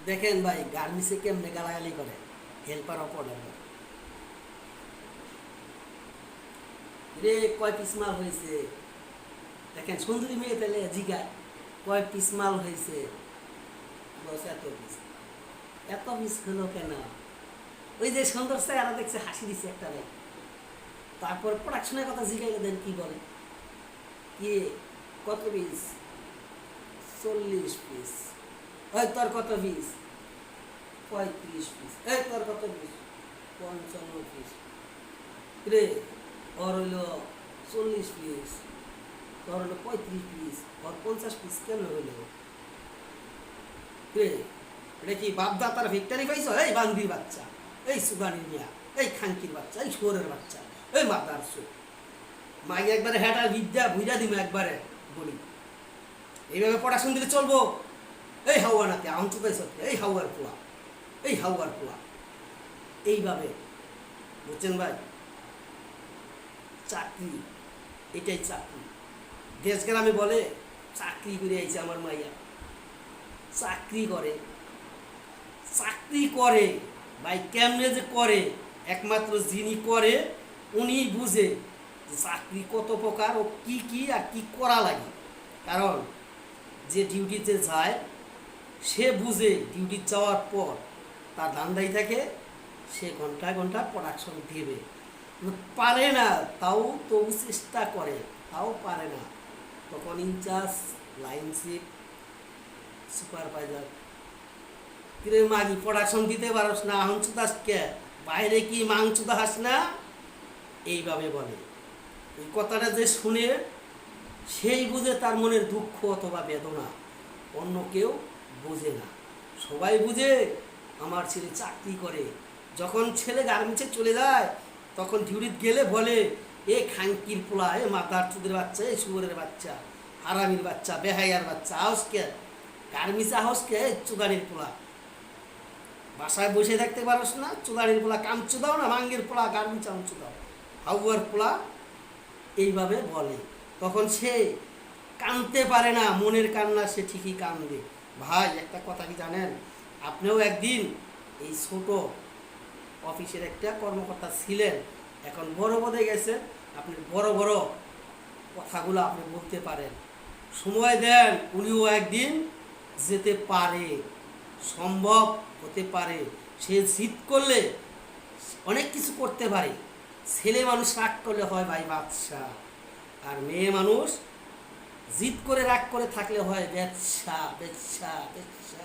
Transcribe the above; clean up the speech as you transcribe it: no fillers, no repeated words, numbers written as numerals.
দেখেন ভাই গার্মেন্টসে কেমনে গালাগালি করে হেল্পার অপরাধ রে কয় পিস মাল হয়েছে দেখেন সুন্দরী মেয়ে তাহলে জিগায় কয় পিস মাল হয়েছে বস এত পিস হলো কেন ওই যে সুন্দর চেহারা দেখছে হাসি দিচ্ছে একটা রে তারপর প্রোডাকশনের কথা জিগাইলে দেন কি বলে কি কত পিস 40 পিস ওই তোর কত পিস 35 পিস এই তোর কত পিস 55 পিস রে ওর হইলো 40 পিস তোর হলো 35 পিস ওর 50 পিস কেন হইলো রে এটা কি বাপদাতার ভিক্টরি পাইছো এই বান্দির বাচ্চা এই সুগানি মিয়া এই খানকির বাচ্চা এই শুয়োরের বাচ্চা এই মাদার সু মাকে একবারে হেঁটা বিদ্যা বুঝা দিবে একবারে বলি এইভাবে পড়াশোনা দিলে চলবো এই হাওয়া নাতে আহমচুতাই সত্যি এই হাওয়ার পোয়া এই হাওয়ার পোয়া এইভাবে বুঝছেন ভাই চাকরি এটাই চাকরি দেশ গ্রামে বলে চাকরি করে আইছে আমার মাইয়া চাকরি করে ভাই কেমনে যে করে একমাত্র যিনি করে উনি বুঝে চাকরি কত প্রকার ও কি কি আর কি করা লাগে কারণ যে ডিউটিতে যায় সে বুঝে ডিউটি যাওয়ার পর তার ধান্দাই থাকে সে ঘন্টা ঘন্টা প্রোডাকশন দেবে পারে না তাও তবু চেষ্টা করে তাও পারে না তখন ইনচার্জ লাইনশিপ সুপারভাইজার কিরে মাগি প্রোডাকশন দিতে পারস না আহমচুদাস কে বাইরে কি মাংচুদা হাস না এইভাবে বলে এই কথাটা যে শুনে সেই বুঝে তার মনের দুঃখ অথবা বেদনা অন্য কেউ বুঝে না সবাই বুঝে আমার ছেলে চাকরি করে যখন ছেলে গার্মেন্টসে চলে যায় তখন ডিউটিতে গেলে বলে এ খাঙ্কির পোলা এ মাতার চুদের বাচ্চা এ শুয়োরের বাচ্চা হারামির বাচ্চা বেহাইয়ার বাচ্চা হাউসকে গার্মেন্টসে হাউসকে চুদানির পোলা বাসায় বসে থাকতে পারস না চুদানির পোলা কামচুদাও না ভাঙ্গের পোলা গার্মেন্টস আমচুদাও হাউয়ার পোলা এইভাবে বলে তখন সে কাঁদতে পারে না মনের কান্না সে ঠিকই কান্দে ভাই একটা কথা কি জানেন আপনিও একদিন এই ছোট অফিসের একটা কর্মকর্তা ছিলেন এখন বড় পদে গেছেন আপনি বড় বড় কথাগুলো আপনি বলতে পারেন সময় দেন উনিও একদিন যেতে পারে সম্ভব হতে পারে সে জিদ করলে অনেক কিছু করতে পারে ছেলে মানুষ রাগ করলে হয় ভাই বাদশা আর মেয়ে মানুষ জিদ করে রাগ করে থাকলে হয় বেচ্ছা বেচ্ছা বেচ্ছা